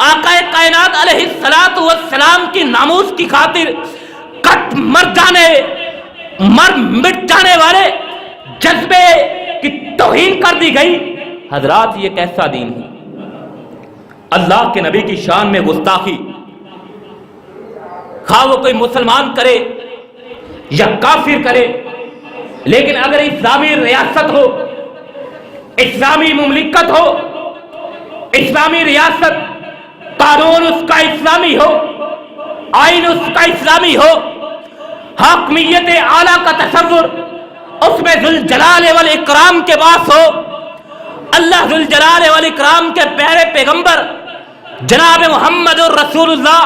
آقا کائنات علیہ الصلوۃ والسلام کی ناموس کی خاطر مٹ جانے والے جذبے کی توہین کر دی گئی۔ حضرات، یہ کیسا دین ہے؟ اللہ کے نبی کی شان میں گستاخی، خواہ وہ کوئی مسلمان کرے یا کافر کرے، لیکن اگر اسلامی ریاست ہو، اسلامی مملکت ہو، اسلامی ریاست، قانون اس کا اسلامی ہو، آئین اس کا اسلامی ہو، حاکمیت اعلیٰ کا تصور اس میں ذوالجلال والاکرام کے پاس ہو، اللہ ذوالجلال والاکرام کے پیارے پیغمبر جناب محمد الرسول اللہ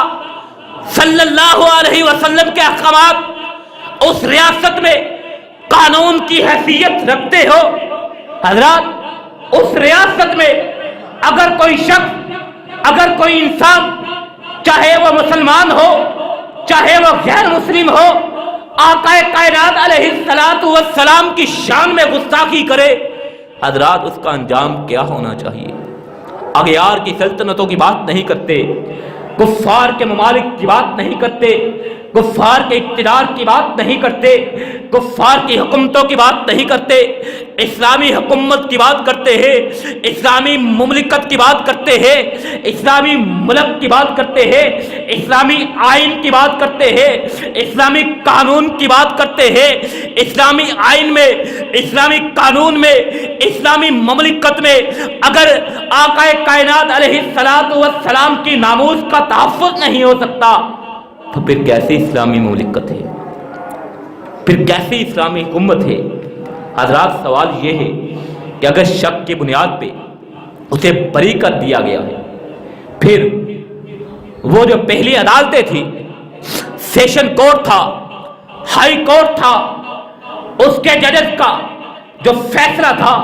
صلی اللہ علیہ وسلم کے احکامات اس ریاست میں قانون کی حیثیت رکھتے ہو۔ حضرات، اس ریاست میں اگر کوئی شخص، اگر کوئی انسان، چاہے وہ مسلمان ہو چاہے وہ غیر مسلم ہو، آقا کائنات علیہ السلام کی شان میں گستاخی کرے، حضرات اس کا انجام کیا ہونا چاہیے؟ اغیار کی سلطنتوں کی بات نہیں کرتے، کفار کے ممالک کی بات نہیں کرتے، کفار کے اقتدار کی بات نہیں کرتے، کفار کی حکومتوں کی بات نہیں کرتے، اسلامی حکومت کی بات کرتے ہیں، اسلامی مملکت کی بات کرتے ہیں، اسلامی ملک کی بات کرتے ہیں، اسلامی آئین کی بات کرتے ہیں، اسلامی قانون کی بات کرتے ہیں۔ اسلامی آئین میں، اسلامی قانون میں، اسلامی مملکت میں اگر آقا کائنات علیہ السلام کی ناموس کا تحفظ نہیں ہو سکتا تو پھر کیسی اسلامی مملکت ہے، پھر کیسی اسلامی حکومت ہے؟ حضرات، سوال یہ ہے کہ اگر شک کی بنیاد پہ اسے بری کر دیا گیا ہے، پھر وہ جو پہلی عدالتیں تھی، سیشن کورٹ تھا، ہائی کورٹ تھا، اس کے ججز کا جو فیصلہ تھا،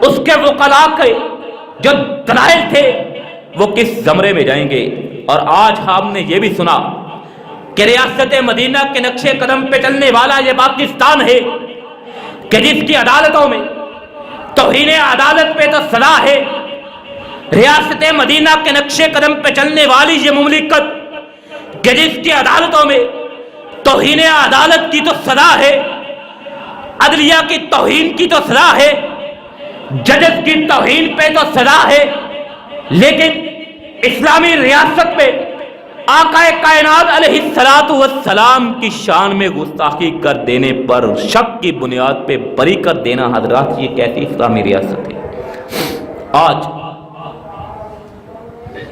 اس کے وکلاء کے جو دلائل تھے، وہ کس زمرے میں جائیں گے؟ اور آج ہم نے یہ بھی سنا کہ ریاست مدینہ کے نقشے قدم پہ چلنے والا یہ پاکستان ہے کہ جس کی عدالتوں میں توہین عدالت پہ تو سزا ہے، ریاست مدینہ کے نقشے قدم پہ چلنے والی یہ مملکت کہ جس کی عدالتوں میں توہین عدالت کی تو سزا ہے، عدلیہ کی توہین کی تو سزا ہے، ججز کی توہین پہ تو سزا ہے، لیکن اسلامی ریاست میں آقا کائنات علیہ السلام کی شان میں گستاخی کر دینے پر شک کی بنیاد پہ بری کر دینا، حضرات یہ کیسی اسلامی ریاست ہے؟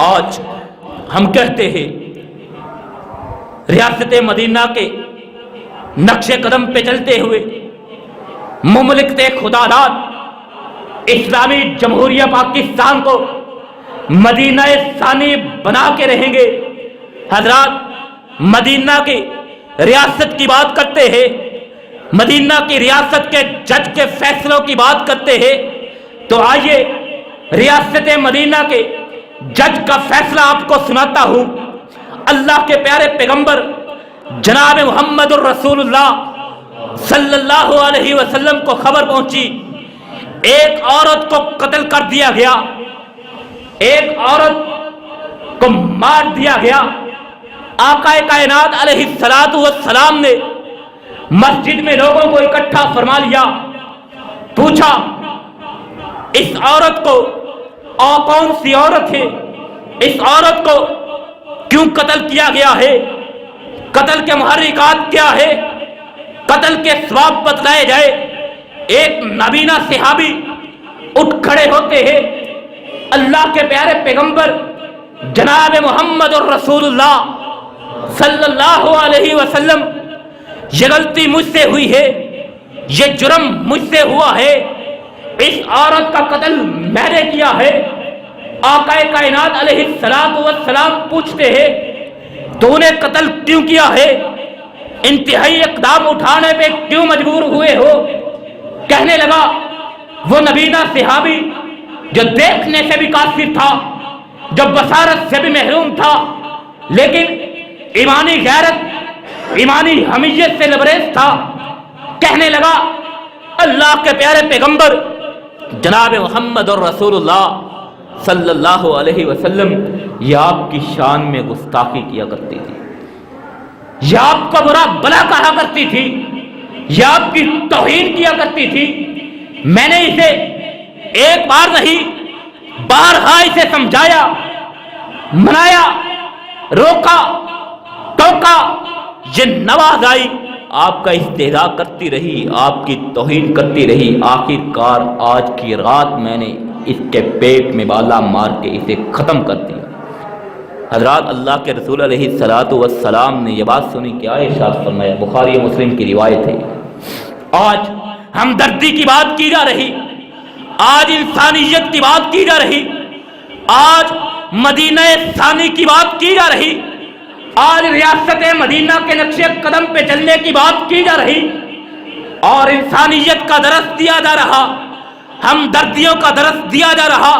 آج ہم کہتے ہیں ریاست مدینہ کے نقش قدم پہ چلتے ہوئے مملکت خدا داد اسلامی جمہوریہ پاکستان کو مدینہ ثانی بنا کے رہیں گے۔ حضرات، مدینہ کی ریاست کی بات کرتے ہیں، مدینہ کی ریاست کے جج کے فیصلوں کی بات کرتے ہیں، تو آئیے ریاست مدینہ کے جج کا فیصلہ آپ کو سناتا ہوں۔ اللہ کے پیارے پیغمبر جناب محمد الرسول اللہ صلی اللہ علیہ وسلم کو خبر پہنچی، ایک عورت کو قتل کر دیا گیا، ایک عورت کو مار دیا گیا۔ آقا کائنات علیہ السلام نے مسجد میں لوگوں کو اکٹھا فرما لیا، پوچھا اس عورت کو، اور کون سی عورت ہے، اس عورت کو کیوں قتل کیا گیا ہے، قتل کے محرکات کیا ہے، قتل کے ثواب بتلائے جائے۔ ایک نابینا صحابی اٹھ کھڑے ہوتے ہیں، اللہ کے پیارے پیغمبر جناب محمد الرسول اللہ صلی اللہ علیہ وسلم، یہ غلطی مجھ سے ہوئی ہے، یہ جرم مجھ سے ہوا ہے، اس عورت کا قتل میں نے کیا ہے۔ آقا کائنات علیہ السلام پوچھتے ہیں تو نے قتل کیوں کیا ہے، انتہائی اقدام اٹھانے پہ کیوں مجبور ہوئے ہو؟ کہنے لگا وہ نبینا صحابی جو دیکھنے سے بھی قاصر تھا، جو بصارت سے بھی محروم تھا، لیکن ایمانی غیرت، ایمانی حمیت سے لبریز تھا، کہنے لگا اللہ کے پیارے پیغمبر جناب محمد الرسول اللہ صلی اللہ علیہ وسلم، یہ آپ کی شان میں گستاخی کیا کرتی تھی، یہ آپ کو برا بلا کہا کرتی تھی، یہ آپ کی توہین کیا کرتی تھی۔ میں نے اسے ایک بار نہیں بارہا اسے سمجھایا، منایا، روکا، ٹوکا، یہ نواز آئی، آپ کا استہزاء کرتی رہی، آپ کی توہین کرتی رہی، آخر کار آج کی رات میں نے اس کے پیٹ میں بالا مار کے اسے ختم کر دیا۔ حضرات اللہ کے رسول علیہ الصلوۃ والسلام نے یہ بات سنی، کیا ارشاد فرمایا؟ بخاری و مسلم کی روایت ہے۔ آج ہمدردی کی بات کی جا رہی، آج انسانیت کی بات کی جا رہی، آج مدینہ ثانی کی بات کی جا رہی، آج ریاست مدینہ کے نقش قدم پہ چلنے کی بات کی جا رہی، اور انسانیت کا درس دیا جا رہا، ہمدردیوں کا درس دیا جا رہا۔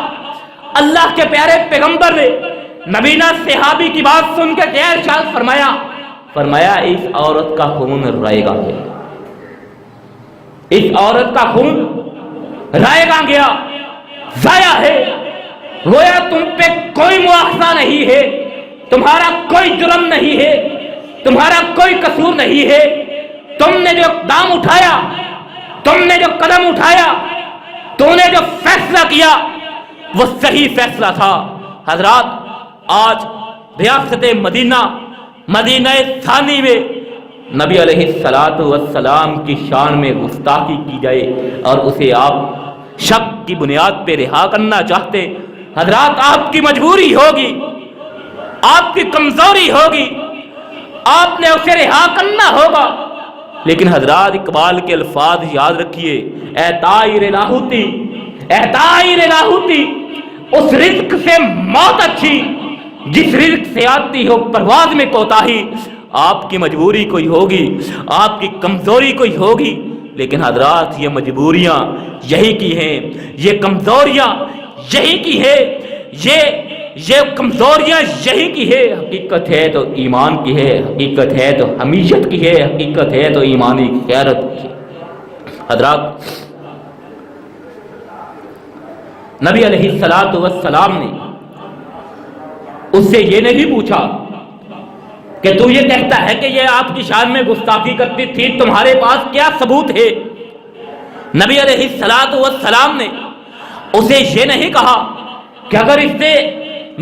اللہ کے پیارے پیغمبر نے نبینا صحابی کی بات سن کے کیا ارشاد فرمایا؟ فرمایا اس عورت کا خون رائے گا گیا، اس عورت کا خون رائے گا گیا، ضائع ہے، گویا تم پہ کوئی مواخذہ نہیں ہے، تمہارا کوئی جرم نہیں ہے، تمہارا کوئی قصور نہیں ہے، تم نے جو اقدام اٹھایا، تم نے جو قدم اٹھایا، تم نے جو فیصلہ کیا وہ صحیح فیصلہ تھا۔ حضرات آج ریاست مدینہ ثانی میں نبی علیہ الصلوۃ والسلام کی شان میں گستاخی کی جائے اور اسے آپ شک کی بنیاد پہ رہا کرنا چاہتے، حضرات آپ کی مجبوری ہوگی، آپ کی کمزوری ہوگی، آپ نے اسے رہا کرنا ہوگا۔ لیکن حضرات اقبال کے الفاظ یاد رکھیے، اے طائر لاہوتی، اے طائر لاہوتی، اس رزق سے موت اچھی جس رزق سے آتی ہو پرواز میں کوتاہی۔ آپ کی مجبوری کوئی ہوگی، آپ کی کمزوری کوئی ہوگی، لیکن حضرات یہ مجبوریاں یہی کی ہیں، یہ کمزوریاں یہی کی ہے، یہ کمزوریاں یہی کی ہے۔ حقیقت ہے تو ایمان کی ہے، حقیقت ہے تو حمیت کی ہے، حقیقت ہے تو ایمانی غیرت کی ہے۔ حضرات نبی علیہ الصلوۃ والسلام نے اس سے یہ نہیں پوچھا کہ تو یہ کہتا ہے کہ یہ آپ کی شان میں گستاخی کرتی تھی، تمہارے پاس کیا ثبوت ہے؟ نبی علیہ الصلوۃ والسلام نے اسے یہ نہیں کہا کہ اگر اس نے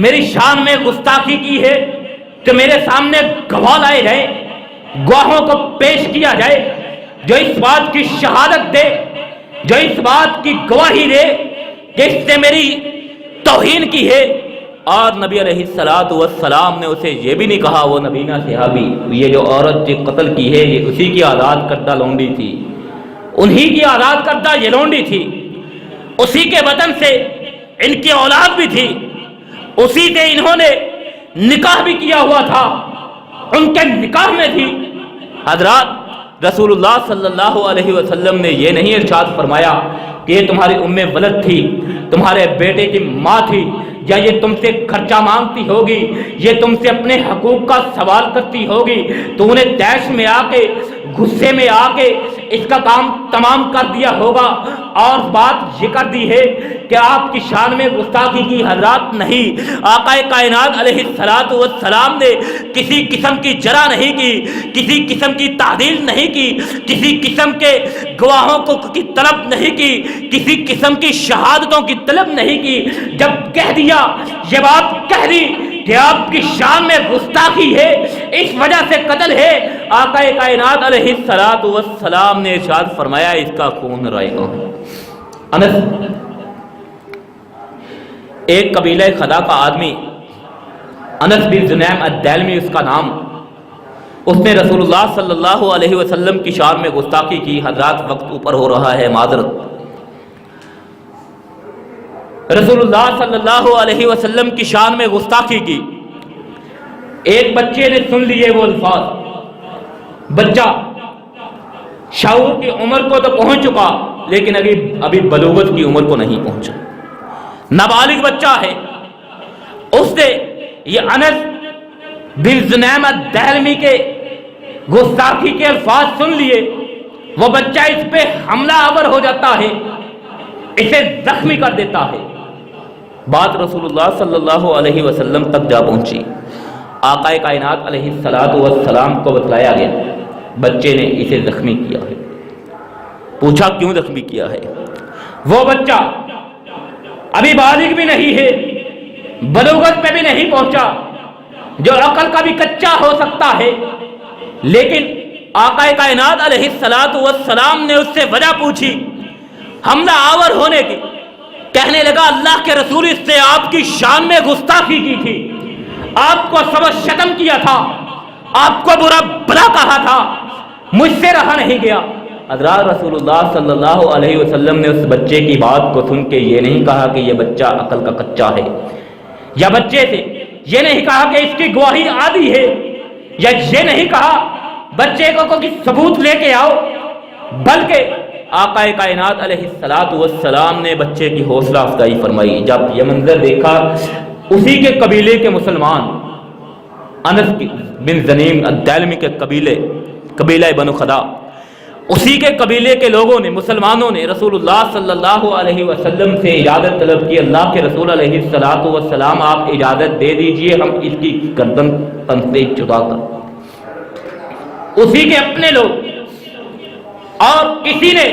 میری شان میں گستاخی کی ہے تو میرے سامنے گواہ لائے جائیں، گواہوں کو پیش کیا جائے جو اس بات کی شہادت دے، جو اس بات کی گواہی دے کہ اس نے میری توہین کی ہے۔ اور نبی علیہ الصلوۃ والسلام نے اسے یہ بھی نہیں کہا، وہ نبینا صحابی، یہ جو عورت جو قتل کی ہے یہ اسی کی آزاد کردہ لونڈی تھی، انہی کی آزاد کردہ یہ لونڈی تھی، اسی کے وطن سے ان کی اولاد بھی تھی، اسی سے انہوں نے نکاح بھی کیا ہوا تھا، ان کے نکاح میں تھی۔ حضرات رسول اللہ صلی اللہ علیہ وسلم نے یہ نہیں ارشاد فرمایا کہ یہ تمہاری ام ولد تھی، تمہارے بیٹے کی ماں تھی، یا یہ تم سے خرچہ مانگتی ہوگی، یہ تم سے اپنے حقوق کا سوال کرتی ہوگی، تو انہیں تیش میں آ کے غصے میں آ کے اس کا کام تمام کر دیا ہوگا۔ اور بات یہ کر دی ہے کہ آپ کی شان میں گستاخی کی، حضرات نہیں، آقا کائنات علیہ الصلوۃ والسلام نے کسی قسم کی جرح نہیں کی، کسی قسم کی تعدیل نہیں کی، کسی قسم کے گواہوں کو کی طلب نہیں کی، کسی قسم کی شہادتوں کی طلب نہیں کی۔ جب کہہ دیا، یہ بات کہہ دی کہ آپ کی شان میں گستاخی ہے، اس وجہ سے قتل ہے، آقا کائنات علیہ الصلوۃ والسلام نے ارشاد فرمایا اس کا خون رائے گا۔ انس ایک قبیلہ خدا کا آدمی، انس بن زنیم الدیلمی اس کا نام، اس نے رسول اللہ صلی اللہ علیہ وسلم کی شان میں گستاخی کی۔ حضرات وقت اوپر ہو رہا ہے، معذرت۔ رسول اللہ صلی اللہ علیہ وسلم کی شان میں گستاخی کی، ایک بچے نے سن لیے وہ الفاظ، بچہ شعور کی عمر کو تو پہنچ چکا لیکن ابھی بلوغت کی عمر کو نہیں پہنچا، نابالغ بچہ ہے، اس نے یہ انس بن زنیم الدیلمی کے گستاخی کے الفاظ سن لیے، وہ بچہ اس پہ حملہ آور ہو جاتا ہے، اسے زخمی کر دیتا ہے۔ بات رسول اللہ صلی اللہ علیہ وسلم تک جا پہنچی، آقا کائنات علیہ الصلوۃ والسلام کو بتلایا گیا بچے نے اسے زخمی کیا ہے۔ پوچھا کیوں زخمی کیا ہے؟ وہ بچہ ابھی بالغ بھی نہیں ہے، بلوغت پہ بھی نہیں پہنچا، جو عقل کا بھی کچا ہو سکتا ہے، لیکن آقا کائنات علیہ الصلوۃ والسلام نے اس سے وجہ پوچھی حملہ آور ہونے کی، کہنے لگا اللہ کے رسول اس نے آپ کی شان میں گستاخی کی تھی، آپ کو سب شتم کیا تھا، آپ کو برا بلا کہا تھا، مجھ سے رہا نہیں گیا۔ حضرات رسول اللہ صلی اللہ علیہ وسلم نے اس بچے کی بات کو سن کے یہ نہیں کہا کہ یہ بچہ عقل کا کچا ہے، یا بچے سے یہ نہیں کہا کہ اس کی گواہی عادی ہے، یا یہ نہیں کہا بچے کو کوئی ثبوت لے کے آؤ، بلکہ آقا کائنات علیہ السلام نے بچے کی حوصلہ افزائی فرمائی۔ جب یہ منظر دیکھا، اسی کے قبیلے کے مسلمان انس بن زنیم الدیلمی کے قبیلہ بنو خدا، اسی کے قبیلے کے لوگوں نے، مسلمانوں نے رسول اللہ صلی اللہ علیہ وسلم سے اجازت طلب کی، اللہ کے رسول علیہ السلام آپ اجازت دے دیجئے ہم اس کی گردن تن سے جدا کر۔ اسی کے اپنے لوگ، اور کسی نے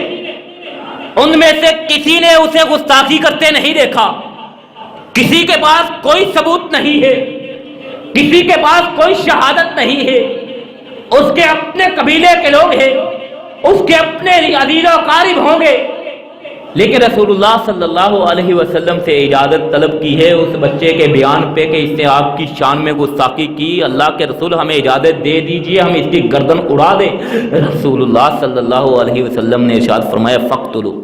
ان میں سے کسی نے اسے گستاخی کرتے نہیں دیکھا، کسی کے پاس کوئی ثبوت نہیں ہے، کسی کے پاس کوئی شہادت نہیں ہے، اس کے اپنے قبیلے کے لوگ ہیں، اس کے اپنے عزیز و قارب ہوں گے، لیکن رسول اللہ صلی اللہ علیہ وسلم سے اجازت طلب کی ہے اس بچے کے بیان پہ کہ اس نے آپ کی شان میں گستاخی کی، اللہ کے رسول ہمیں اجازت دے دیجئے ہم اس کی گردن اڑا دیں۔ رسول اللہ صلی اللہ علیہ وسلم نے ارشاد فرمایا فقتلوا،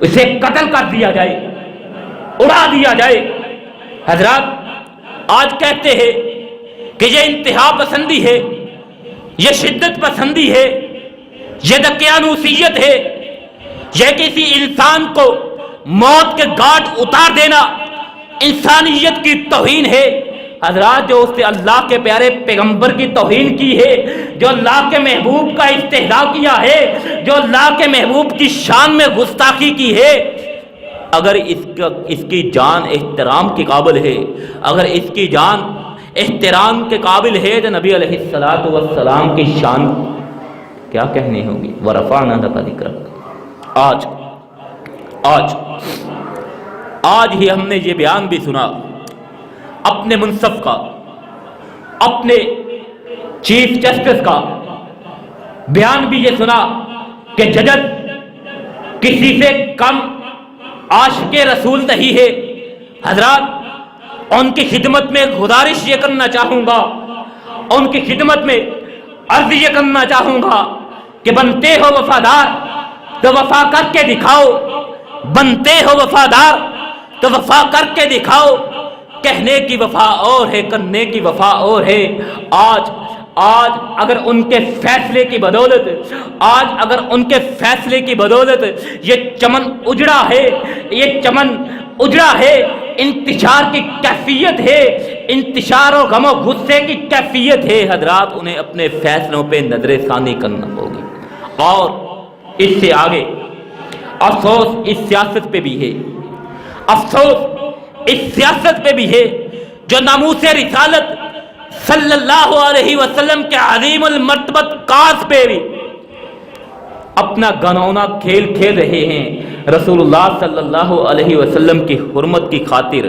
اسے قتل کر دیا جائے، اڑا دیا جائے۔ حضرات آج کہتے ہیں کہ یہ انتہا پسندی ہے، یہ شدت پسندی ہے، یہ دقیانوسیت ہے، یہ کسی انسان کو موت کے گھاٹ اتار دینا انسانیت کی توہین ہے۔ حضرات جو اس نے اللہ کے پیارے پیغمبر کی توہین کی ہے، جو اللہ کے محبوب کا استہزاء کیا ہے، جو اللہ کے محبوب کی شان میں گستاخی کی ہے، اگر اس کی جان احترام کے قابل ہے، اگر اس کی جان احترام کے قابل ہے تو نبی علیہ السلام کی شان کیا کہنی ہوگی۔ ورفعنا لک ذکرک۔ آج ہی ہم نے یہ بیان بھی سنا اپنے منصف کا، اپنے چیف جسٹس کا بیان بھی یہ سنا کہ ججز کسی سے کم عاشق رسول نہیں ہے۔ حضرات ان کی خدمت میں گزارش یہ کرنا چاہوں گا، ان کی خدمت میں عرض یہ کرنا چاہوں گا کہ بنتے ہو وفادار تو وفا کر کے دکھاؤ، بنتے ہو وفادار تو وفا کر کے دکھاؤ۔ کہنے کی وفا اور ہے، کرنے کی وفا اور ہے۔ آج اگر ان کے فیصلے کی بدولت، آج اگر ان کے فیصلے کی بدولت یہ چمن اجڑا ہے، یہ چمن اجڑا ہے، انتشار کی کیفیت ہے، انتشار و غم و غصے کی کیفیت ہے۔ حضرات انہیں اپنے فیصلوں پہ نظر ثانی کرنا ہوگی۔ اور اس سے آگے افسوس اس سیاست پہ بھی ہے، افسوس اس سیاست پہ بھی ہے جو ناموس رسالت صلی اللہ علیہ وسلم کے عظیم المرتبت کاز پہ بھی اپنا گنونا کھیل کھیل رہے ہیں۔ رسول اللہ صلی اللہ علیہ وسلم کی حرمت کی خاطر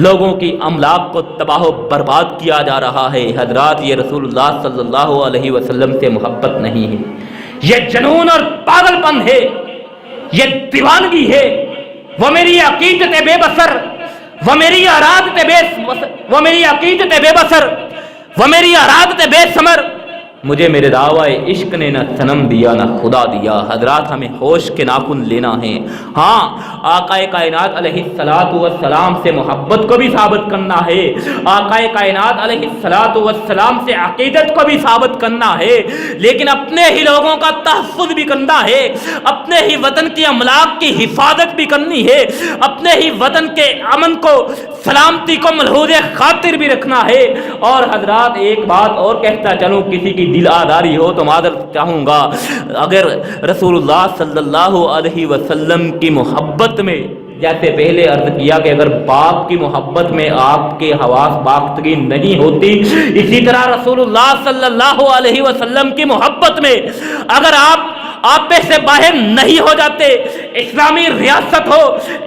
لوگوں کی املاک کو تباہ و برباد کیا جا رہا ہے۔ حضرات یہ رسول اللہ صلی اللہ علیہ وسلم سے محبت نہیں ہے، یہ جنون اور پاگل پن ہے، یہ دیوانگی ہے۔ وہ میری عقیدت بے بسر، وہ میری ارادت بے وہ میری عقیدت بے بسر، وہ میری ارادت بے ثمر، مجھے میرے دعوی عشق نے نہ صنم دیا نہ خدا دیا۔ حضرات ہمیں ہوش کے ناخن لینا ہے۔ ہاں آقا کائنات علیہ السلام سے محبت کو بھی ثابت کرنا ہے، آقا کائنات علیہ السلام سے عقیدت کو بھی ثابت کرنا ہے، لیکن اپنے ہی لوگوں کا تحفظ بھی کرنا ہے، اپنے ہی وطن کی املاک کی حفاظت بھی کرنی ہے، اپنے ہی وطن کے امن کو، سلامتی کو ملحوظ خاطر بھی رکھنا ہے۔ اور حضرات ایک بات اور کہتا چلوں، کسی کی دل آداری ہو تو معذرت چاہوں گا، اگر رسول اللہ صلی اللہ علیہ وسلم کی محبت میں، جیسے پہلے عرض کیا کہ اگر باپ کی محبت میں آپ کے حواس باختگی نہیں ہوتی، اسی طرح رسول اللہ صلی اللہ علیہ وسلم کی محبت میں اگر آپ پہ سے باہر نہیں ہو جاتے، اسلامی ریاست ہو،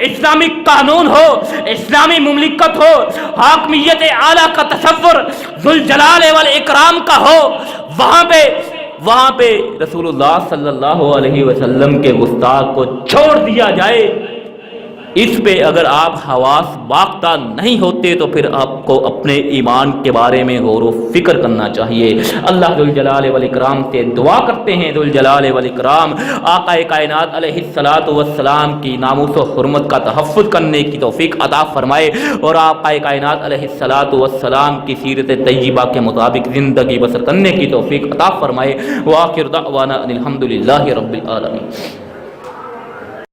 اسلامی قانون ہو، اسلامی مملکت ہو، حاکمیت اعلیٰ کا تصور ذوالجلال والاکرام کا ہو، وہاں پہ رسول اللہ صلی اللہ علیہ وسلم کے گستاخ کو چھوڑ دیا جائے، اس پہ اگر آپ حواس باختہ نہیں ہوتے تو پھر آپ کو اپنے ایمان کے بارے میں غور و فکر کرنا چاہیے۔ اللہ ذوالجلال والاکرام سے دعا کرتے ہیں ذوالجلال والاکرام آقا کائنات علیہ الصلوۃ والسلام کی ناموس و حرمت کا تحفظ کرنے کی توفیق عطا فرمائے، اور آقا کائنات علیہ الصلوۃ والسلام کی سیرت طیبہ کے مطابق زندگی بسر کرنے کی توفیق عطا فرمائے۔ وآخر دعوانا ان الحمد للہ رب العالمین۔